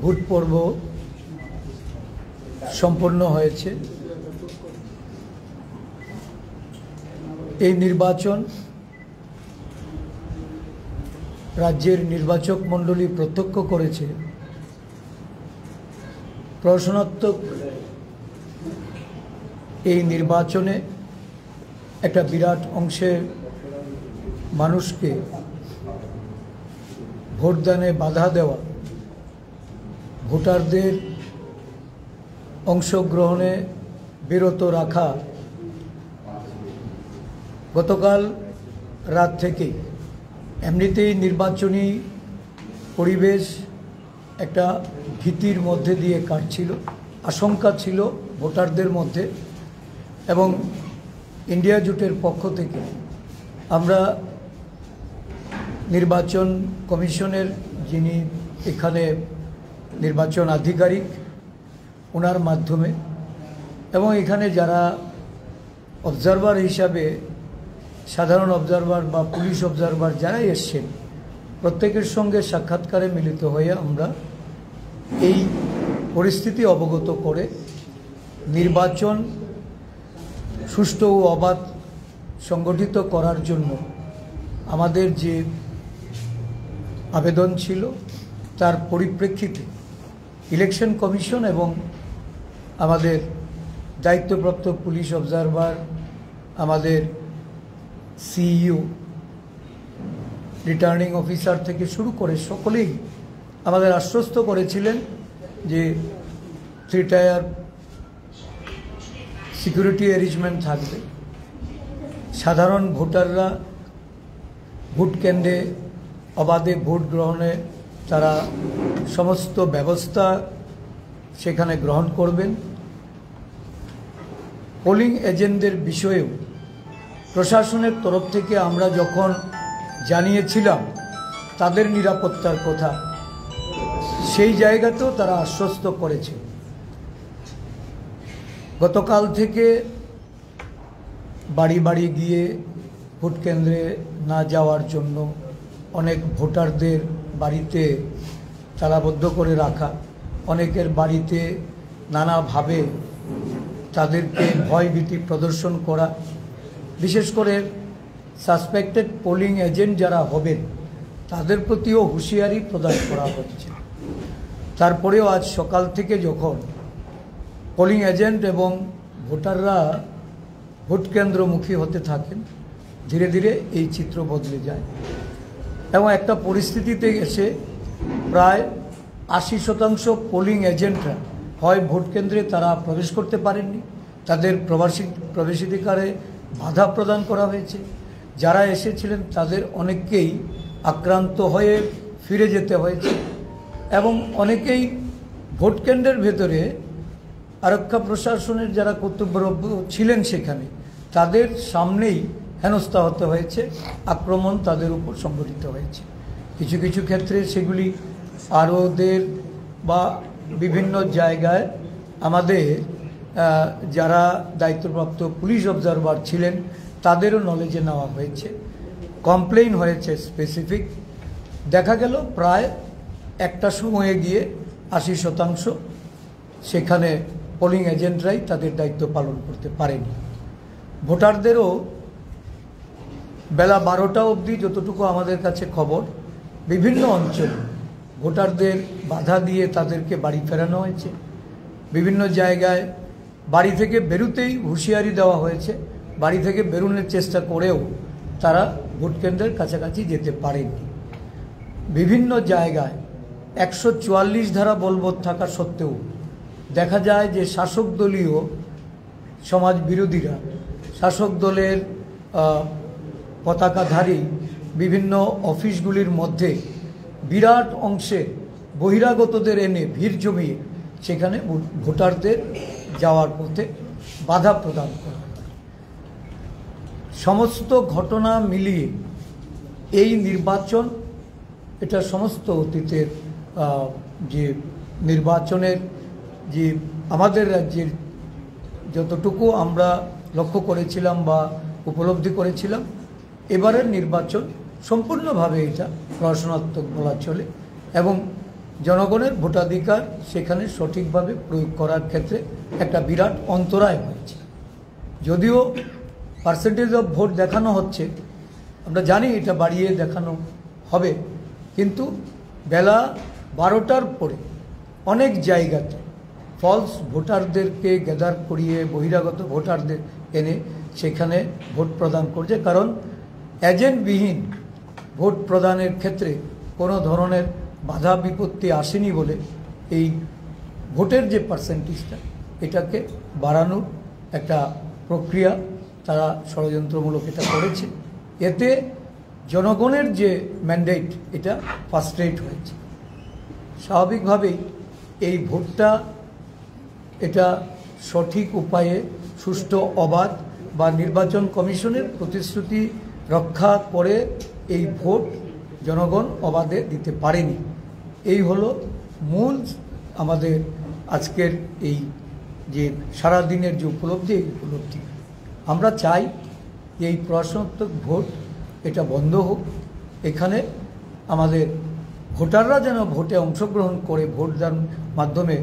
Vote পর্ব সম্পন্ন হয়েছে। এই নির্বাচন রাজ্যের নির্বাচক মণ্ডলী প্রত্যক্ষ করেছে প্রশাসনাত্মক এই নির্বাচনে একটা বিরাট অংশের মানুষকে ভোটদানে বাধা দেওয়া, ভোটারদের অংশগ্রহণে বিরত রাখা গতকাল রাত থেকে এমনিতেই নির্বাচনী পরিবেশ একটা ভীতির মধ্যে দিয়ে কাটছিল, আশঙ্কা ছিল ভোটারদের মধ্যে। এবং ইন্ডিয়া জোটের পক্ষ থেকে আমরা নির্বাচন কমিশনের যিনি এখানে নির্বাচন আধিকারিক ওনার মাধ্যমে এবং এখানে যারা অবজারভার হিসাবে সাধারণ অবজারভার বা পুলিশ অবজারভার যারাই এসছেন প্রত্যেকের সঙ্গে সাক্ষাৎকারে মিলিত হয়ে আমরা এই পরিস্থিতি অবগত করে নির্বাচন সুষ্ঠু ও অবাধ সংগঠিত করার জন্য আমাদের যে আবেদন ছিল তার পরিপ্রেক্ষিতে ইলেকশন কমিশন এবং আমাদের দায়িত্বপ্রাপ্ত পুলিশ অবজারভার, আমাদের সিইও, রিটার্নিং অফিসার থেকে শুরু করে সকলেই আমাদের আশ্বস্ত করেছিলেন যে 3 টায়ার সিকিউরিটি অ্যারেঞ্জমেন্ট থাকবে। সাধারণ ভোটাররা ভোট কেন্দ্রে অবাধে ভোট গ্রহণে তারা সমস্ত ব্যবস্থা সেখানে গ্রহণ করবেন। পোলিং এজেন্টদের বিষয়েও প্রশাসনের তরফ থেকে আমরা যখন জানিয়েছিলাম তাদের নিরাপত্তার কথা, সেই জায়গাতেও তারা আশ্বস্ত করেছে। গতকাল থেকে বাড়ি বাড়ি গিয়ে ভোট কেন্দ্রে না যাওয়ার জন্য অনেক ভোটারদের বাড়িতে তালাবদ্ধ করে রাখা, অনেকের বাড়িতে নানাভাবে তাদেরকে ভয়ভীতি প্রদর্শন করা, বিশেষ করে সাসপেক্টেড পোলিং এজেন্ট যারা হবেন তাদের প্রতিও হুঁশিয়ারি প্রদান করা হচ্ছে। তারপরেও আজ সকাল থেকে যখন পোলিং এজেন্ট এবং ভোটাররা ভোট কেন্দ্রমুখী হতে থাকেন ধীরে ধীরে এই চিত্র বদলে যায় এবং একটা পরিস্থিতিতে এসে প্রায় 80% পোলিং এজেন্টরা হয় ভোট কেন্দ্রে তারা প্রবেশ করতে পারেননি, তাদের প্রবেশাধিকারে বাধা প্রদান করা হয়েছে। যারা এসেছিলেন তাদের অনেককেই আক্রান্ত হয়ে ফিরে যেতে হয়েছে এবং অনেকেই ভোট কেন্দ্রের ভেতরে আরক্ষা প্রশাসনের যারা কর্তব্যরত ছিলেন সেখানে তাদের সামনেই হেনস্থা হতে হয়েছে, আক্রমণ তাদের উপর সংঘটিত হয়েছে। কিছু কিছু ক্ষেত্রে সেগুলি আরোদের বা বিভিন্ন জায়গায় আমাদের যারা দায়িত্বপ্রাপ্ত পুলিশ অবজারভার ছিলেন তাদেরও নলেজে নেওয়া হয়েছে, কমপ্লেইন হয়েছে স্পেসিফিক। দেখা গেল প্রায় একটা সময়ে গিয়ে 80% সেখানে পোলিং এজেন্টরাই তাদের দায়িত্ব পালন করতে পারেনি। ভোটারদেরও বেলা 12টা অবধি যতটুকু আমাদের কাছে খবর বিভিন্ন অঞ্চলে ভোটারদের বাধা দিয়ে তাদেরকে বাড়ি ফেরানো হয়েছে। বিভিন্ন জায়গায় বাড়ি থেকে বেরোতেই হুঁশিয়ারি দেওয়া হয়েছে, বাড়ি থেকে বেরোনোর চেষ্টা করেও তারা ভোট কেন্দ্রের কাছাকাছি যেতে পারেনি। বিভিন্ন জায়গায় 144 ধারা বলবৎ থাকা সত্ত্বেও দেখা যায় যে শাসক দলীয় সমাজ বিরোধীরা, শাসক দলের পতাকাধারী বিভিন্ন অফিসগুলির মধ্যে বিরাট অংশে বহিরাগতদের এনে ভিড় জমিয়ে সেখানে ভোটারদের যাওয়ার পথে বাধা প্রদান করা। সমস্ত ঘটনা মিলিয়ে এই নির্বাচন এটা সমস্ত অতীতের যে নির্বাচনের যে আমাদের রাজ্যের যতটুকু আমরা লক্ষ্য করেছিলাম বা উপলব্ধি করেছিলাম, এবারের নির্বাচন সম্পূর্ণভাবে এটা প্রশাসনাত্মক বলা চলে এবং জনগণের ভোটাধিকার সেখানে সঠিকভাবে প্রয়োগ করার ক্ষেত্রে একটা বিরাট অন্তরায় হয়েছে। যদিও পার্সেন্টেজ অফ ভোট দেখানো হচ্ছে, আমরা জানি এটা বাড়িয়ে দেখানো হবে, কিন্তু বেলা 12টার পরে অনেক জায়গাতে ফলস ভোটারদেরকে গ্যাদার করিয়ে বহিরাগত ভোটারদের এনে সেখানে ভোট প্রদান করছে। কারণ এজেন্টবিহীন ভোট প্রদানের ক্ষেত্রে কোনো ধরনের বাধা বিপত্তি আসেনি বলে এই ভোটের যে পার্সেন্টেজটা এটাকে বাড়ানোর একটা প্রক্রিয়া তারা ষড়যন্ত্রমূলক এটা করেছে। এতে জনগণের যে ম্যান্ডেট এটা ফার্স্ট্রেট হয়েছে। স্বাভাবিকভাবেই এই ভোটটা এটা সঠিক উপায়ে সুষ্ঠু অবাধ বা নির্বাচন কমিশনের প্রতিশ্রুতি রক্ষা করে এই ভোট জনগণ অবাধে দিতে পারেনি। এই হলো মূল আমাদের আজকের এই যে সারাদিনের যে উপলব্ধি, এই উপলব্ধি আমরা চাই যে এই প্রশ্নোত্তর ভোট এটা বন্ধ হোক। এখানে আমাদের ভোটাররা যেন ভোটে অংশগ্রহণ করে ভোট দেওয়ার মাধ্যমে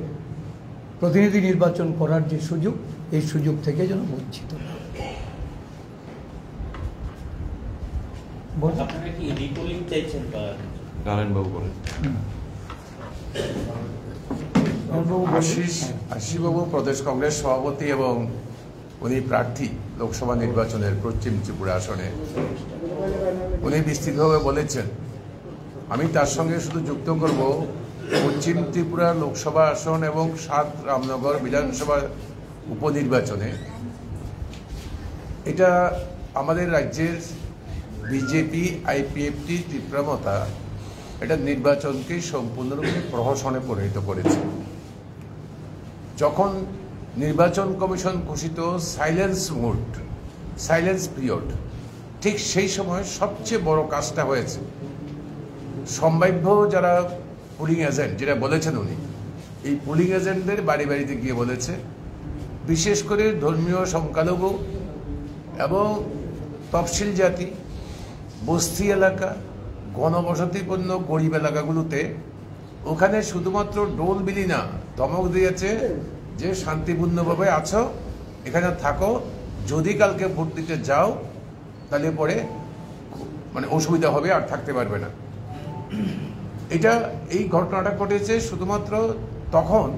প্রতিনিধি নির্বাচন করার যে সুযোগ, এই সুযোগ থেকে যেন বঞ্চিত না। আপনারা কি রিপোলিং চাইছেন বা নারায়ণবাবু বলেন? আশিসবাবু প্রদেশ কংগ্রেস সভাপতি এবং উনি প্রার্থী লোকসভা নির্বাচনের পশ্চিম ত্রিপুরা আসনে। উনি বিস্তৃতভাবে বলেছেন, আমি তার সঙ্গে শুধু যুক্ত করব পশ্চিম ত্রিপুরা লোকসভা আসন এবং 7 রামনগর বিধানসভা উপনির্বাচনে এটা আমাদের রাজ্যের বিজেপি আইপিএফটি তীব্রমতা এটা নির্বাচনকে সম্পূর্ণরূপে প্রহসনে পরিণত করেছে। যখন নির্বাচন কমিশন ঘোষিত সাইলেন্স মুড, সাইলেন্স পিরিয়ড, ঠিক সেই সময় সবচেয়ে বড় কাজটা হয়েছে সম্ভাব্য যারা পুলিং এজেন্ট, যেটা বলেছেন উনি, এই পুলিং এজেন্টদের বাড়ি বাড়িতে গিয়ে বলেছে, বিশেষ করে ধর্মীয় সংখ্যালঘু এবং তফসিল জাতি, বস্তি এলাকা, ঘনবসতিপূর্ণ গরিব এলাকাগুলোতে ওখানে শুধুমাত্র ডোল বিলি না, ধমক দিয়েছে যে শান্তিপূর্ণভাবে আছো, এখানে থাকো, যদি কালকে ভোট দিতে যাও তাহলে পরে মানে অসুবিধা হবে, আর থাকতে পারবে না। এই ঘটনাটা ঘটেছে শুধুমাত্র তখন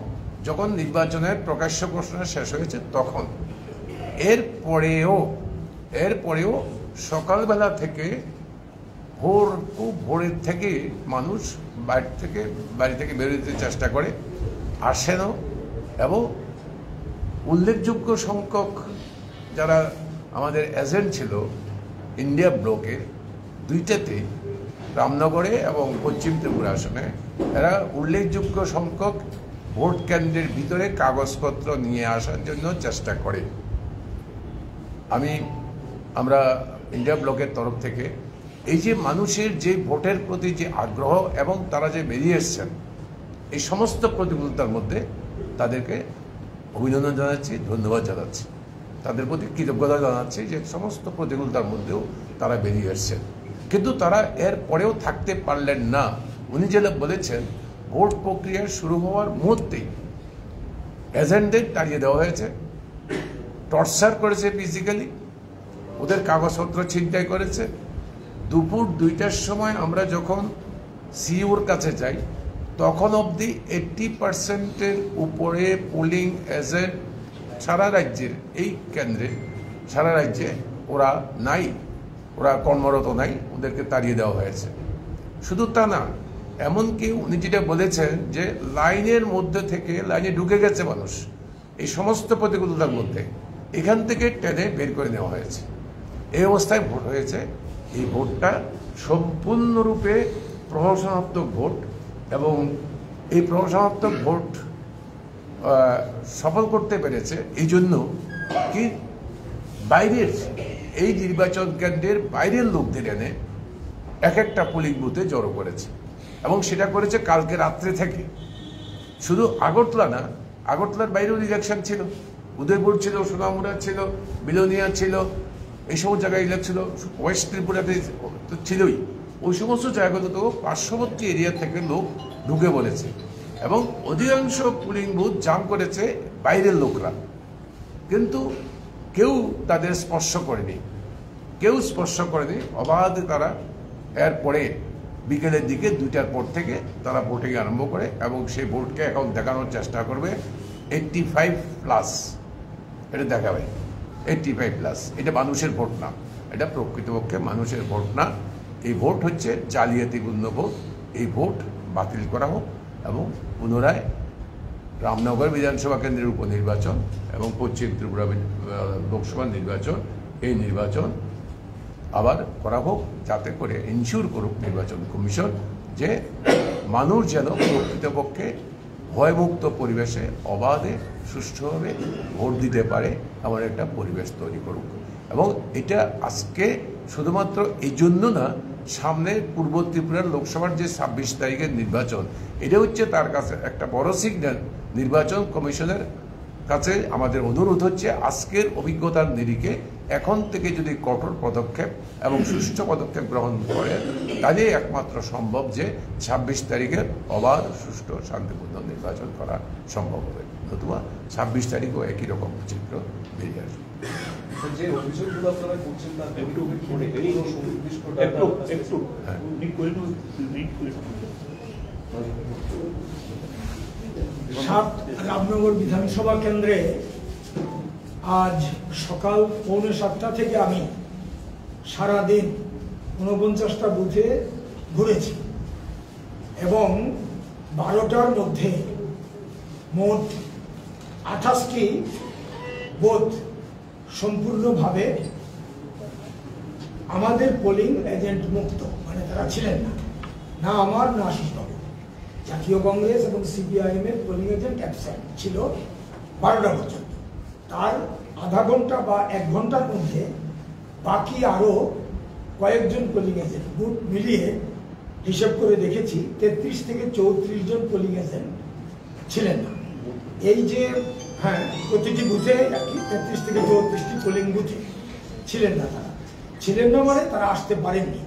যখন নির্বাচনের প্রকাশ্য ঘোষণা শেষ হয়েছে তখন। এরপরেও সকালবেলা থেকে ভোরের থেকে মানুষ বাড়ি থেকে বেরোতে চেষ্টা করে, আসেনও, এবং উল্লেখযোগ্য সংখ্যক যারা আমাদের এজেন্ট ছিল ইন্ডিয়া ব্লকের দুইটাতে, রামনগরে এবং পশ্চিম ত্রিপুরা আসনে, এরা উল্লেখযোগ্য সংখ্যক ভোট কেন্দ্রের ভিতরে কাগজপত্র নিয়ে আসার জন্য চেষ্টা করে। আমরা ইন্ডিয়া ব্লকের তরফ থেকে এই যে মানুষের যে ভোটের প্রতি যে আগ্রহ এবং তারা যে বেরিয়ে এসছেন, এই সমস্ত প্রতিকূলতার মধ্যে তাদেরকে অভিনন্দন জানাচ্ছি, ধন্যবাদ জানাচ্ছি, তাদের প্রতি কৃতজ্ঞতা জানাচ্ছি যে সমস্ত প্রতিকূলতার মধ্যেও তারা বেরিয়ে এসছেন। কিন্তু তারা এর পরেও থাকতে পারলেন না। উনি যেটা বলেছেন, ভোট প্রক্রিয়া শুরু হওয়ার মুহূর্তেই এজেন্টদের তাড়িয়ে দেওয়া হয়েছে, টর্চার করেছে ফিজিক্যালি, ওদের কাগজপত্র ছিনতাই করেছে। দুপুর 2টার সময় আমরা যখন সিইওর কাছে যাই তখন অবধি 80%-এর উপরে পোলিং এজেন্ট সারা রাজ্যের এই কেন্দ্রে, সারা রাজ্যে ওরা নাই, ওরা কর্মরত নাই, ওদেরকে তাড়িয়ে দেওয়া হয়েছে। শুধু তা না, এমনকি উনি যেটা বলেছেন যে লাইনের মধ্যে থেকে লাইনে ঢুকে গেছে মানুষ, এই সমস্ত প্রতিকূলতার মধ্যে এখান থেকে টেনে বের করে নেওয়া হয়েছে। এই অবস্থায় ভোট হয়েছে। এই ভোটটা সম্পূর্ণরূপে প্রহসনাত্মক ভোট, এবং এই প্রহসনাত্মক ভোট সফল করতে পেরেছে এই জন্য কি বাইরের এই নির্বাচন কেন্দ্রের বাইরের লোকদের এনে এক একটা পোলিং বুথে জড়ো করেছে, এবং সেটা করেছে কালকে রাত্রে থেকে। শুধু আগরতলা না, আগরতলার বাইরেও ইলেকশন ছিল, উদয়পুর ছিল, সোনামুড়া ছিল, বিলোনিয়া ছিল, এই সমস্ত জায়গায় ইলেকশন ছিল, ওয়েস্ট ত্রিপুরাতে তো ছিলই, ওই সমস্ত জায়গাগুলোতেও পার্শ্ববর্তী এরিয়া থেকে লোক ঢুকে বলেছে এবং অধিকাংশ পুলিং বুথ জাম করেছে বাইরের লোকরা, কিন্তু কেউ তাদের স্পর্শ করেনি, অবাধে তারা এরপরে বিকেলের দিকে 2টার পর থেকে তারা ভোটিং আরম্ভ করে এবং সেই ভোটকে এখন দেখানোর চেষ্টা করবে 85+, এটা দেখাবে 85+। এটা মানুষের ভোট না, এটা প্রকৃতপক্ষে মানুষের ভোট না। এই ভোট হচ্ছে জালিয়াতিপূর্ণ ভোট। এই ভোট বাতিল করা হোক এবং পুনরায় রামনগর বিধানসভা কেন্দ্রের উপনির্বাচন এবং পশ্চিম ত্রিপুরা লোকসভা নির্বাচন, এই নির্বাচন আবার করা হোক, যাতে করে ইনশিওর করুক নির্বাচন কমিশন যে মানুষ যেন প্রকৃতপক্ষে ভয়মুক্ত পরিবেশে অবাধে সুষ্ঠুভাবে ভোট দিতে পারে এমন একটা পরিবেশ তৈরি করুক। এবং এটা আজকে শুধুমাত্র এই জন্য না, সামনে পূর্ব ত্রিপুরার লোকসভার যে 26 তারিখের নির্বাচন, এটা হচ্ছে তার কাছে একটা বড় সিগন্যাল। নির্বাচন কমিশনের কাছে আমাদের অনুরোধ হচ্ছে আজকের অভিজ্ঞতার নিরিখে এখন থেকে যদি কঠোর পদক্ষেপ এবং সুষ্ঠু পদক্ষেপ গ্রহণ করে, তাহলে একমাত্র সম্ভব যে 26 তারিখের অবাধ, সুষ্ঠু, শান্তিপূর্ণ নির্বাচন করা সম্ভব হবে। নতুবা 26 তারিখও একই রকম চিত্র বেরিয়ে আসবে। যে অভিযোগগুলো আপনারা করছেন তার সাত রামনগর বিধানসভা কেন্দ্রে আজ সকাল 6:45 থেকে আমি সারাদিন 49টা বুথে ঘুরেছি এবং 12টার মধ্যে মোট 28টি বুথ সম্পূর্ণভাবে আমাদের পোলিং এজেন্ট মুক্ত, মানে তারা ছিলেন না, না আমার না আশিসবাবু। জাতীয় কংগ্রেস এবং সিপিআইএম এর পোলিং এজেন্ট অ্যাবসেন্ট ছিল 12টা পর্যন্ত। তার আধা ঘন্টা বা 1 ঘন্টার মধ্যে বাকি আরো কয়েকজন পোলিং এজেন্ট বুথ মিলিয়ে হিসেব করে দেখেছি 33 থেকে 34 জন পোলিং এজেন্ট ছিলেন না। এই যে প্রতিটি বুথে 33 থেকে 34টি পোলিং বুথে ছিলেন না, তারা ছিলেন না মানে তারা আসতে পারেননি।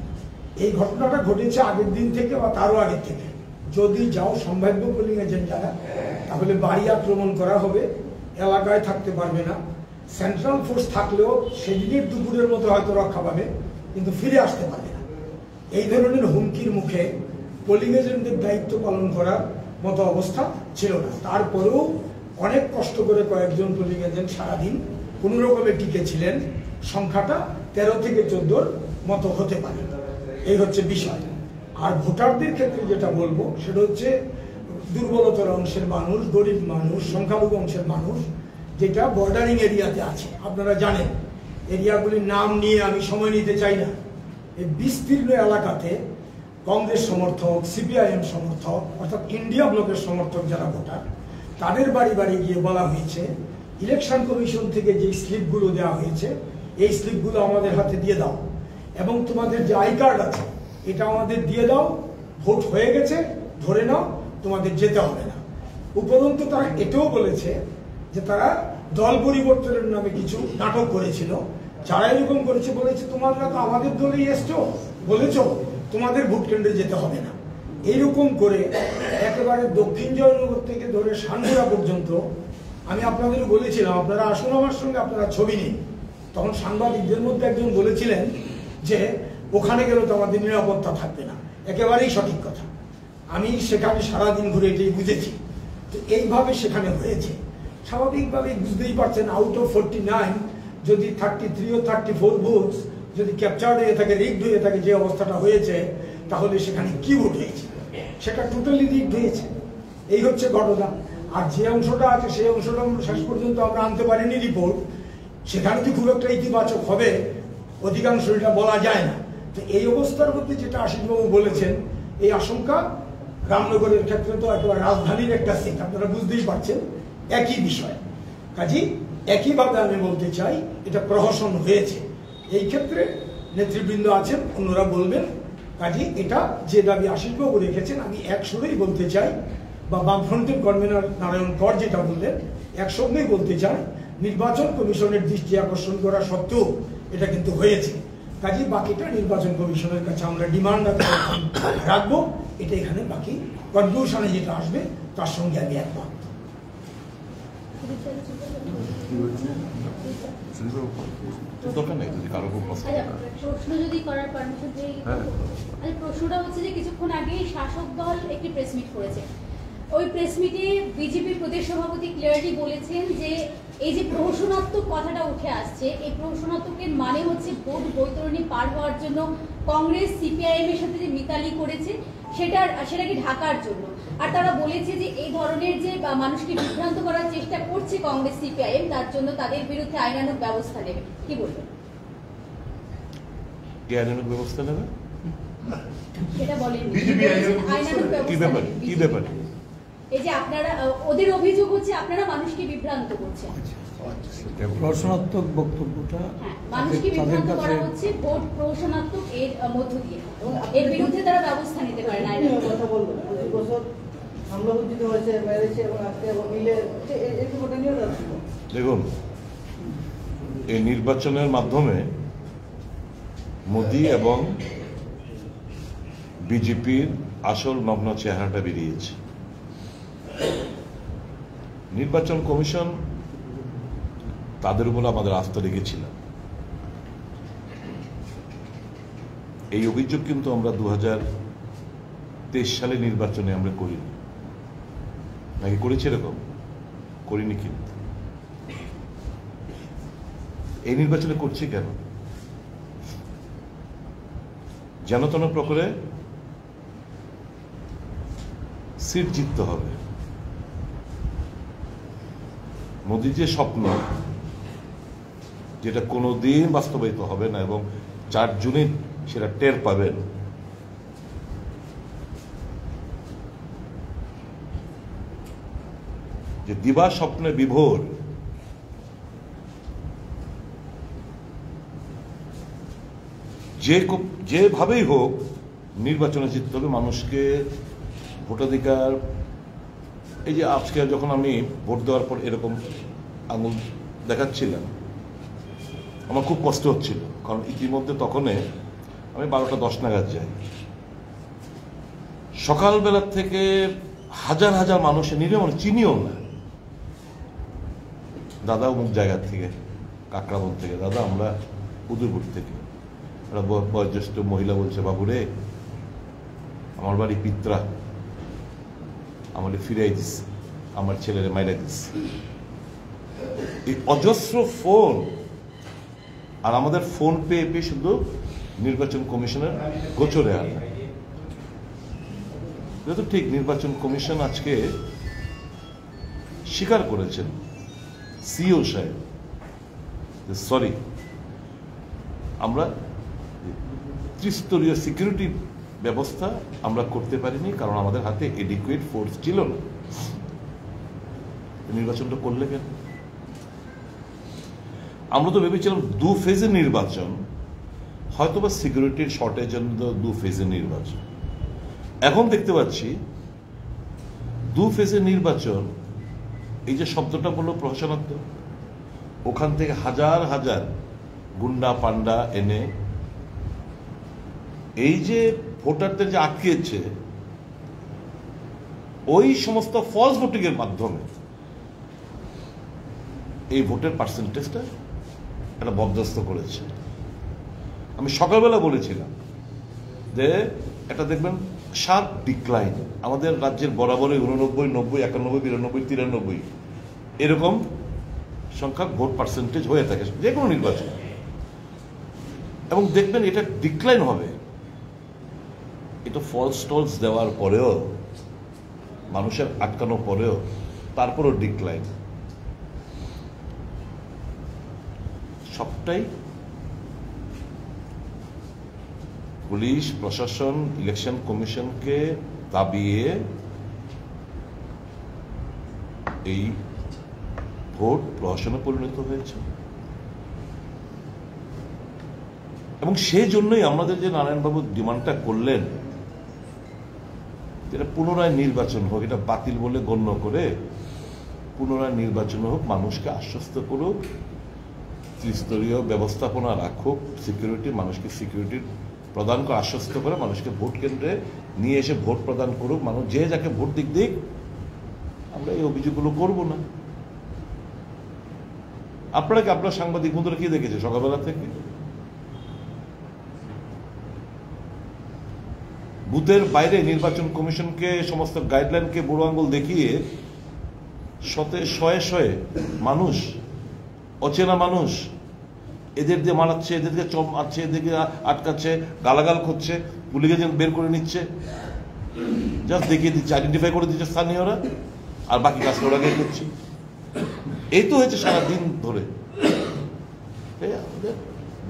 এই ঘটনাটা ঘটেছে আগের দিন থেকে বা তারও আগের থেকে। যদি যাও সম্ভাব্য পোলিং এজেন্ট যারা, তাহলে বাড়ি আক্রমণ করা হবে, এলাকায় থাকতে পারবে না। সেন্ট্রাল ফোর্স থাকলেও সেদিনের দুপুরের মতো হয়তো রক্ষা পাবে, কিন্তু ফিরে আসতে পারবে না। এই ধরনের হুমকির মুখে পোলিং এজেন্টদের দায়িত্ব পালন করার মতো অবস্থা ছিল না। তারপরেও অনেক কষ্ট করে কয়েকজন পোলিং এজেন্ট সারাদিন কোনো রকমে টিকে ছিলেন। সংখ্যাটা 13 থেকে 14 মতো হতে পারে। এই হচ্ছে বিষয়। আর ভোটারদের ক্ষেত্রে যেটা বলবো সেটা হচ্ছে দুর্বলতর অংশের মানুষ, গরিব মানুষ, সংখ্যালঘু অংশের মানুষ, যেটা বর্ডারিং এরিয়াতে আছে। আপনারা জানেন এরিয়াগুলির নাম নিয়ে আমি সময় নিতে চাই না। এই বিস্তীর্ণ এলাকাতে কংগ্রেস সমর্থক, সিপিআইএম সমর্থক, অর্থাৎ ইন্ডিয়া ব্লকের সমর্থক যারা ভোটার, তাদের বাড়ি বাড়ি গিয়ে বলা হয়েছে ইলেকশন কমিশন থেকে যে স্লিপগুলো দেওয়া হয়েছে এই স্লিপগুলো আমাদের হাতে দিয়ে দাও এবং তোমাদের যে আই কার্ড আছে এটা আমাদের দিয়ে দাও, ভোট হয়ে গেছে ধরে নাও, তোমাদের যেতে হবে না। উপরন্তু তারা এটাও বলেছে যে তারা দল পরিবর্তনের নামে কিছু নাটক করেছিল। যারা এরকম করেছে বলেছে তোমরা তো আমাদের দলেই এসছো, বলেছ তোমাদের ভোট কেন্দ্রে যেতে হবে না। এইরকম করে একেবারে দক্ষিণ জয়নগর থেকে ধরে সানগুড়া পর্যন্ত আমি আপনাদের বলেছিলাম আপনারা আসুন আমার সঙ্গে, আপনারা ছবি নিন। তখন সাংবাদিকদের মধ্যে একজন বলেছিলেন যে ওখানে গেলে তো আমাদের নিরাপত্তা থাকবে না। একেবারেই সঠিক কথা। আমি সেখানে সারাদিন ঘুরে এটাই বুঝেছি। তো এইভাবে সেখানে হয়েছে। স্বাভাবিকভাবে বুঝতেই পারছেন, আউট অফ 49 যদি 33 ও 34 ভোট যদি ক্যাপচার্ড হয়ে থাকে, রিগড হয়ে থাকে, যে অবস্থাটা হয়েছে, তাহলে সেখানে কি ভোট হয়েছে? সেটা টোটালি রিগড হয়েছে। এই হচ্ছে ঘটনা। আর যে অংশটা আছে সেই অংশটা শেষ পর্যন্ত আমরা আনতে পারিনি রিপোর্ট, সেখানে কি খুব একটা ইতিবাচক হবে অধিকাংশ এটা বলা যায় না। তো এই অবস্থার মধ্যে যেটা আশিসবাবু বলেছেন, এই আশঙ্কা রামনগরের ক্ষেত্রে তো একেবারে রাজধানীর একটা সিট, আপনারা বুঝতেই পারছেন একই বিষয়। কাজী একইভাবে আমি বলতে চাই এটা প্রহসন হয়েছে। এই ক্ষেত্রে নেতৃবৃন্দ আছেন, অন্যরা বলবেন। কাজী এটা যে দাবি আশিসবাবু রেখেছেন আমি এক সুরেই বলতে চাই, বা বামফ্রন্টের কনভেনর নারায়ণ কর যেটা বললেন একসঙ্গেই বলতে চাই, নির্বাচন কমিশনের দৃষ্টি আকর্ষণ করা সত্ত্বেও এটা কিন্তু হয়েছে। কাজে বাকিটা নির্বাচন কমিশনের কাছে আমরা ডিমান্ড রাখবো। এটা এখানে বাকি কনক্লুশনে যেটা আসবে তার সঙ্গে আমি একমত। দরকার নেই যদি কারো খুব প্রশ্ন থাকে। প্রশ্ন যদি করার পারমিশন দেই। হ্যাঁ। প্রশ্নটা হচ্ছে যে কিছুক্ষণ আগে শাসক দল একটি প্রেস মিট করেছে। ওই প্রেস মিটে বিজেপি প্রদেশ সভাপতি ক্লিয়ারলি বলেছেন যে এই যে প্রহসনাত্মক কথাটা উঠে আসছে, এই প্রহসনাত্মকের মানে হচ্ছে ভোট বৈতরণী পার হওয়ার জন্য কংগ্রেস সিপিআইএম এর সাথে যে মিতালি করেছে সেটাকে ঢাকার জন্য। আর তারা বলেছে যে এই ধরনের যে মানুষকে বিভ্রান্ত করার চেষ্টা করছে কংগ্রেস সিপিআইএম, তার জন্য তাদের বিরুদ্ধে আইনানুগ ব্যবস্থা নেবে। কি বলবেন? কি আইনানুগ ব্যবস্থা নেবে? সেটা বলেন আইনানুগ কি ব্যবস্থা ব্যাপার? নেবে। কি ব্যাপার? এই যে আপনারা, ওদের অভিযোগ হচ্ছে আপনারা মানুষকে বিভ্রান্ত করছেন। প্রশ্নাত্মক বক্তব্যটা হ্যাঁ, মানুষকে তাদের বিভ্রান্ত কাছে করা হচ্ছে ভোট প্রহসনাত্মক এর মধ্য দিয়ে। এর বিরুদ্ধে তারা ব্যবস্থা নিতে পারে না। কথা বলবো বছর হামলা উদ্দিত হয়েছে মেরেছে এবং আজকে এবং মিলে এই গোটা নিয়ে যাচ্ছে। দেখুন, এই নির্বাচনের মাধ্যমে মোদি এবং বিজেপির আসল নগ্ন চেহারাটা বেরিয়েছে। নির্বাচন কমিশন তাদের উপর আমাদের আস্থা রেখেছিলাম। এই অভিযোগ কিন্তু আমরা 2023 সালে নির্বাচনে আমরা করিনি, নাকি করেছি? এরকম করিনি। কিন্তু এই নির্বাচনে করছি কেন? যেন তেন প্রকারে সিট জিততে হবে। মোদির যে স্বপ্ন, যেটা কোনোদিন বাস্তবায়িত হবে না এবং 4 জুনে সেটা টের পাবেন, যে দিবা স্বপ্নে বিভোর যেভাবেই হোক নির্বাচনে জিততে হবে মানুষকে। ভোটাধিকার, এই যে আজকে যখন আমি ভোট দেওয়ার পর এরকম আঙুল দেখাচ্ছিলাম, আমার খুব কষ্ট হচ্ছিল, কারণ ইতিমধ্যে তখনই আমি 12টা 10 নাগাদ যাই। সকালবেলা থেকে হাজার হাজার মানুষের নিরীহ চিনিও না, দাদা অমুক জায়গার থেকে, কাকড়াবন থেকে, দাদা আমরা উদয়পুর থেকে। একটা বয়োজ্যেষ্ঠ মহিলা বলছে, বাবুরে আমার বাড়ি পিত্রা, আমার ফিরাই দিস, আমার ছেলেরে মাইরা দিস। এই অজস্র ফোন, আর আমাদের ফোন পেয়ে পেয়ে শুধু নির্বাচন কমিশনের গোচরে আনা। যেহেতু ঠিক নির্বাচন কমিশন আজকে স্বীকার করেছেন সিও সাহেব, সরি আমরা ত্রিস্তরীয় সিকিউরিটি ব্যবস্থা আমরা করতে পারিনি, কারণ আমাদের হাতে এডিকুয়েট ফোর্স ছিল না। নির্বাচনটা করলে কেন? আমরা তো ভেবেছিলাম 2 ফেজের নির্বাচন, হয়তোবা সিকিউরিটির শর্টের জন্য 2 ফেজের নির্বাচন। এখন দেখতে পাচ্ছি 2 ফেজের নির্বাচন, এই যে শব্দটা বললো প্রহসনাত্মক, ওখান থেকে হাজার হাজার গুন্ডা পান্ডা এনে এই যে ভোটারদের যে আটকেছে, ওই সমস্ত ফলস ভোটিং এর মাধ্যমে এই ভোটের পার্সেন্টেজটা একটা বরদাস্ত করেছে। আমি সকালবেলা বলেছিলাম যে এটা দেখবেন শার্প ডিক্লাইন, আমাদের রাজ্যের বরাবরই 89, 90, 91, 92, 93 এরকম সংখ্যক ভোট পার্সেন্টেজ হয়ে থাকে যে কোনো নির্বাচন, এবং দেখবেন এটা ডিক্লাইন হবে। এটা ফলস টলস দেওয়ার পরেও, মানুষের আটকানো পরেও, তারপরও ডিক্লাইন। সবটাই পুলিশ প্রশাসন ইলেকশন কমিশনকে দাবিয়ে এই ভোট প্রহসনে পরিণত হয়েছে। এবং সেই জন্যই আমাদের যে নারায়ণবাবু ডিমান্ডটা করলেন, যেটা পুনরায় নির্বাচন হোক, এটা বাতিল বলে গণ্য করে পুনরায় নির্বাচন হোক, মানুষকে আশ্বস্ত করুক ত্রিস্তরীয় ব্যবস্থাপনা রাখুক, সিকিউরিটি, মানুষকে সিকিউরিটি প্রদান করে আশ্বস্ত করে মানুষকে ভোট কেন্দ্রে নিয়ে এসে ভোট প্রদান করুক। মানুষ যে যাকে ভোট দিক, আমরা এই অভিযোগগুলো করব না। আপনারা কি আপনার সাংবাদিক বন্ধুরা কি দেখেছে সকালবেলা থেকে? বুথের বাইরে নির্বাচন কমিশনকে সমস্ত গাইডলাইনকে বুড়ো আঙ্গুল দেখিয়ে শয়ে মানুষ, অচেনা মানুষ, এদের দিয়ে মারাচ্ছে, এদেরকে চপ মারছে, এদেরকে আটকাচ্ছে, গালাগাল করছে, পুলিশ এজেন্ট বের করে নিচ্ছে, জাস্ট দেখিয়ে দিচ্ছে, আইডেন্টিফাই করে দিচ্ছে স্থানীয়রা, আর বাকি কাজটা ওরা গিয়ে করছে। এই তো হয়েছে সারাদিন ধরে। আমাদের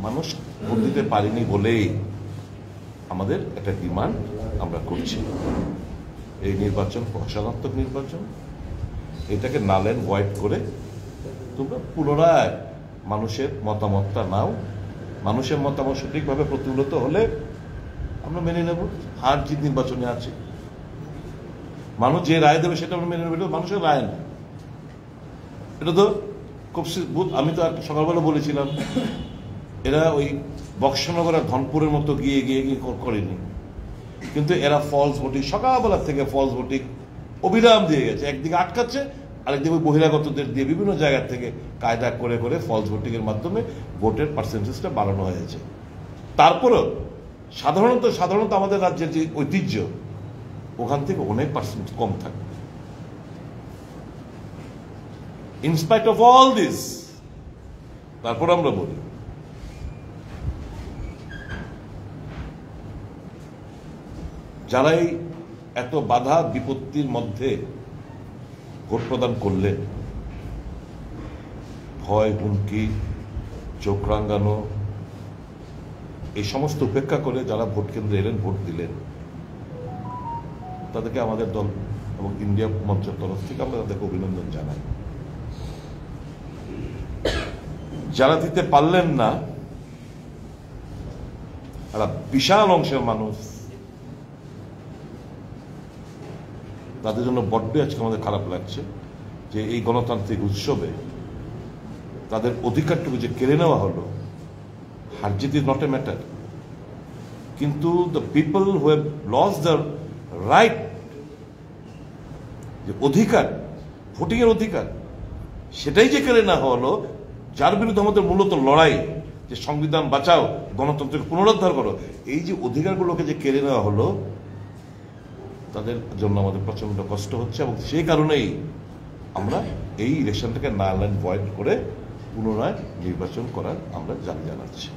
মানুষ ভোট দিতে পারিনি বলেই আমাদের একটা ডিমান্ড আমরা করছি, এই নির্বাচন প্রহসনাত্মক নির্বাচন, এটাকে নাল অ্যান্ড ভয়েড করে তোমরা পুনরায় মানুষের মতামতটা নাও। মানুষের মতামত সঠিকভাবে প্রতিফলিত হলে আমরা মেনে নেব। হার জিত নির্বাচনে আছে, মানুষ যে রায় দেবে সেটা আমরা মেনে নেব, এটা মানুষের রায় না। এটা তো খুব আমি তো সকালবেলা বলেছিলাম, এরা ওই বক্সনগর আর ধনপুরের মতো গিয়ে করেনি, কিন্তু এরা ফলস ভোটিং, সকালবেলা থেকে ফলস ভোটিং অবিরাম দিয়ে গেছে। একদিকে আটকাচ্ছে, আরেকদিকে বহিরাগতদের দিয়ে বিভিন্ন জায়গা থেকে কায়দা করে ফলস ভোটিং এর মাধ্যমে ভোটের পার্সেন্টেজটা বাড়ানো হয়েছে। তারপরেও সাধারণত আমাদের রাজ্যের যে ঐতিহ্য, ওখান থেকে অনেক পার্সেন্ট কম থাকে। ইনস্পাইট অফ অল দিস, তারপর আমরা বলি যারাই এত বাধা বিপত্তির মধ্যে ভোট প্রদান করলেন, ভয়, হুমকি, চোখ রাঙানো, এই সমস্ত উপেক্ষা করে যারা ভোট কেন্দ্রে এলেন, ভোট দিলেন, তাদেরকে আমাদের দল এবং ইন্ডিয়া মঞ্চের তরফ থেকে আমরা তাদেরকে অভিনন্দন জানাই। যারা দিতে পারলেন না, একটা বিশাল অংশের মানুষ, তাদের জন্য বড্ড আজকে আমাদের খারাপ লাগছে যে এই গণতান্ত্রিক উৎসবে তাদের অধিকারটুকু যে কেড়ে নেওয়া হলো। হার জিত ইজ নট এ ম্যাটার, কিন্তু the people who have lost the right, যে অধিকার, ভোটিং এর অধিকার, সেটাই যে কেড়ে নেওয়া হলো, যার বিরুদ্ধে আমাদের মূলত লড়াই, যে সংবিধান বাঁচাও, গণতন্ত্রকে পুনরুদ্ধার করো, এই যে অধিকারগুলোকে যে কেড়ে নেওয়া হলো, তাদের জন্য আমাদের প্রচন্ড কষ্ট হচ্ছে। এবং সেই কারণেই আমরা এই ইলেকশনটাকে নাল অ্যান্ড ভয়েড করে পুনরায় নির্বাচন করার আমরা দাবি জানাচ্ছি।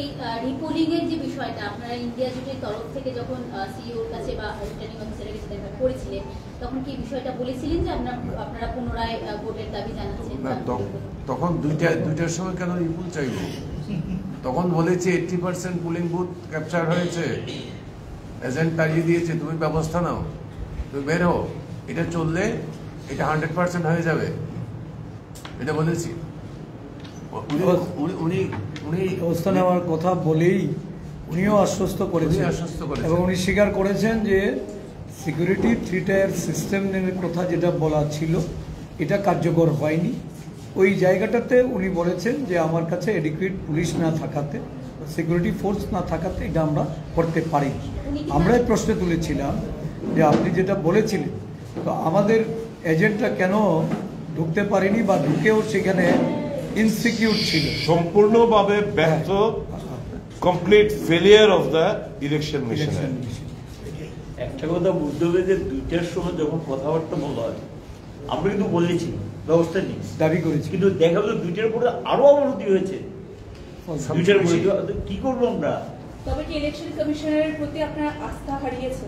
এই রিপোলিং এর যে বিষয়টা আপনারা ইন্ডিয়া জোটের তরফ থেকে যখন সিইওর কাছে বা রিটার্নিং অফিসারের কাছে দেখা করেছিলেন, তখন কি বিষয়টা বলেছিলেন যে আপনারা পুনরায় ভোটের দাবি জানাচ্ছেন? না, তখন দুইটার সময় কেন রিপোল চাইব? তখন বলেছে 80% পুলিং বুথ ক্যাপচার হয়েছে, এজেন্ট তাড়িয়ে দিয়েছে, তুমি ব্যবস্থা নাও, তুমি বের হও, এটা চললে এটা 100% হয়ে যাবে, এটা বলেছি। উনি ব্যবস্থা নেওয়ার কথা বলেই উনিও আশ্বস্ত করেছেন, এবং উনি স্বীকার করেছেন যে সিকিউরিটি 3 টায়ার সিস্টেমের কথা যেটা বলা ছিল এটা কার্যকর হয়নি। ওই জায়গাটাতে উনি বলেছেন যে আমার কাছে এডিকুয়েট পুলিশ না থাকাতে, সিকিউরিটি ফোর্স না থাকাতে এটা আমরা করতে পারি। আমরাই প্রশ্ন তুলেছিলাম যে আপনি যেটা বলেছিলেন, তো আমাদের এজেন্টটা কেন ঢুকতে পারেনি, বা ঢুকেও সেখানে ইনসিকিউর ছিল, সম্পূর্ণভাবে ব্যর্থ, complete failure of the election mission. একটা কথা বুঝতে হবে যে 2টার সময় যখন কথাবার্তা বলা হয়, আমরা কিন্তু বলেছি ব্যবস্থা নেই, দাবি করেছি, কিন্তু দেখা গেল 2টার পরে আরো অবনতি হয়েছে। 2টার পরে কি করবো আমরা? তবে কি ইলেকশন কমিশনের প্রতি আপনার আস্থা হারিয়েছে?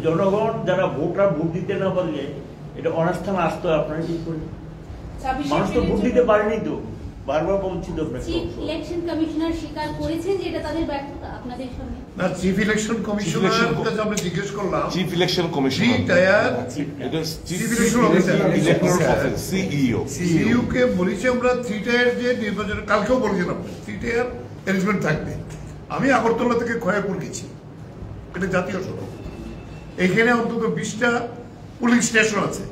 জনগণ যারা ভোটার ভোট দিতে না পারলে এটা অনাস্থা না আসতো, আপনারা ঠিক করে মানুষ তো ভোট দিতে পারেনি, তো বারবার বলছি তো। চিফ ইলেকশন কমিশনার স্বীকার করেছেন যে এটা তাদের ব্যর্থতা আপনাদের সামনে। না, চিফ ইলেকশন কমিশনার কাছে আমরা জিজ্ঞেস করলাম, চিফ ইলেকশন কমিশনার সিইও কে বলেছি আমরা 3 টায়ার যে নির্বাচন, কালকেও বলেছিলাম 3 টায়ার অ্যারেঞ্জমেন্ট থাকবে। আমি আগরতলা থেকে খয়াপুর গেছি, এটা জাতীয় সড়ক, এখানে অন্তত 20টা পুলিশ স্টেশন আছে,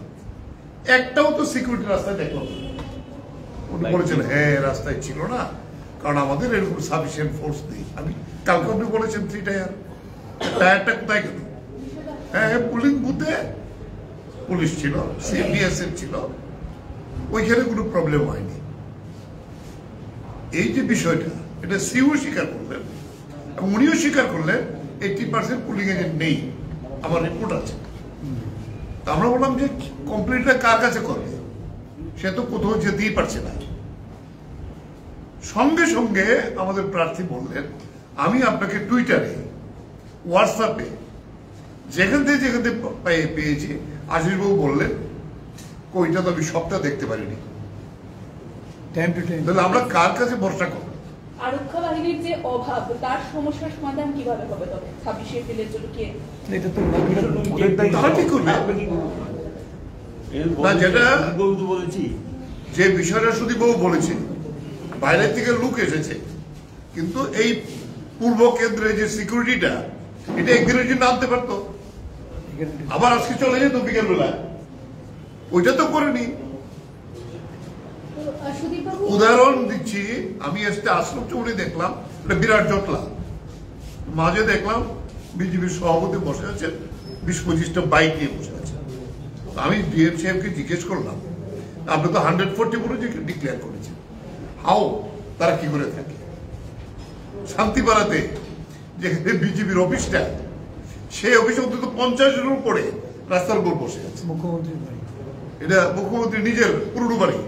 একটাও তো সিকিউরিটি রাস্তায় দেখলাম না। উনি বলেছেন হ্যাঁ রাস্তায় ছিল না, কারণ আমাদের এরকম সাফিসিয়েন্ট ফোর্স নেই। আমি কালকে আপনি বলেছেন 3 টায়ার, টায়ারটা কোথায় গেল? হ্যাঁ, পুলিং বুথে পুলিশ ছিল, সিবিএসএফ ছিল, ওইখানে কোনো প্রবলেম হয়নি। এই যে বিষয়টা, এটা সিও স্বীকার করলেন এবং উনিও স্বীকার করলেন 80% পুলিং এজেন্ট নেই, আমার রিপোর্ট আছে। আমরা বললাম যে কমপ্লেন্টটা কার কাছে করবে, সে তো কোথাও যেতেই পারছে না। সঙ্গে সঙ্গে আমাদের প্রার্থী বললেন আমি আপনাকে টুইটারে, হোয়াটসঅ্যাপে যেখান থেকে পেয়েছি। আশিসবাবু বললেন ওইটা তো আমি সবটা দেখতে পারিনি। টাইম টু টাইম তাহলে আমরা কার কাছে ভরসা করব? আরক্ষা বাহিনীর যে অভাব, তার সমস্যার সমাধান কিভাবে হবে তবে 26 এপ্রিলের জন্য কি এটা তো তারা ঠিক করবে না। যেটা বলেছি, যে বিষয়টা সুদীপবাবু বলেছে, বাইরের থেকে লোক এসেছে, কিন্তু এই পূর্ব কেন্দ্রে যে সিকিউরিটিটা, এটা একদিনের জন্য আনতে পারতো, আবার আজকে চলে যেত বিকেল বেলা, ওইটা তো করেনি। উদাহরণ দিচ্ছি, আমি আশ্রম চৌড়ে দেখলাম একটা বিরাট জটলা, মাঝে দেখলাম বিজেপির সভাপতি বসে আছেন, 20-25টা বাইক নিয়ে বসে আছেন। আমি ডিএম সাহেবকে জিজ্ঞেস করলাম আপনি তো 140 বলে ডিক্লেয়ার করেছেন, হাও তারা কি করে থাকে? শান্তিপাড়াতে যেখানে বিজেপির অফিসটা, সেই অফিসে অন্তত 50-এর উপরে রাস্তার উপর বসে আছে। মুখ্যমন্ত্রীর বাড়ি, এটা মুখ্যমন্ত্রী নিজের পুরনো বাড়ি।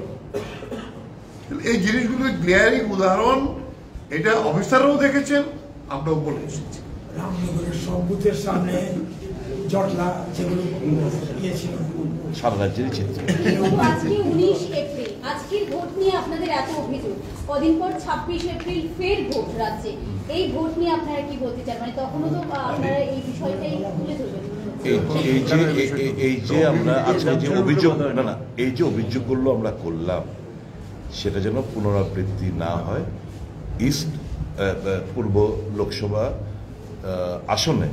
এই জিনিসগুলো গ্লেয়ারিং উদাহরণ, এটা অফিসাররাও দেখেছেন, আমরাও বলে এসেছি। রামনগরের সব বুথের সামনে জটলা যেগুলো ছিল, সারা রাজ্যেরই চিত্র। আজকে 19 এপ্রিল, আজকের ভোট নিয়ে আপনাদের এত অভিযোগ, কদিন পর 26 এপ্রিল ফের ভোট রাজ্যে, এই ভোট নিয়ে আপনারা কি বলতে চান? মানে তখনও তো আপনারা এই বিষয়টাই তুলে ধরবেন। এই যে আমরা আজকে যে অভিযোগ, না এই যে অভিযোগগুলো আমরা করলাম, সেটা যেন পুনরাবৃত্তি না হয়। ইস্ট পূর্ব লোকসভা আসনে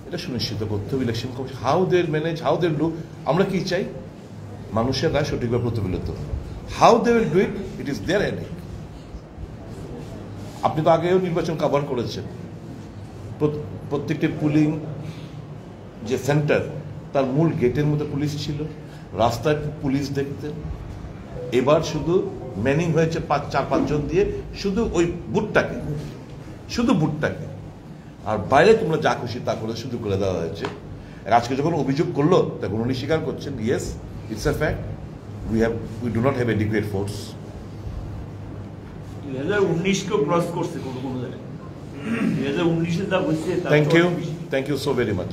এটা সুনিশ্চিত করতে হবে election commission. How they manage, how they do, আমরা কি চাই? মানুষের রায় সঠিকভাবে প্রতিফলিত। How they will do it, it is there এনিক। আপনি তো আগেও নির্বাচন কভার করেছেন, প্রত্যেকটি পুলিং যে সেন্টার, তার মূল গেটের মধ্যে পুলিশ ছিল, রাস্তায় পুলিশ দেখতেন। এবার শুধু ম্যানিং হয়েছে 4-5 জন দিয়ে, শুধু ওই বুথটাকে, শুধু বুথটাকে, আর বাইরে তোমরা যা খুশি তা করে শুধু করে দেওয়া হয়েছে। আজকে যখন অভিযোগ করলো তখন উনি স্বীকার করছেন, yes it's a fact, we do not have adequate force. 2019 cross করছে কোনো কোনো জায়গায়, 2019 যা হচ্ছে। Thank you so very much.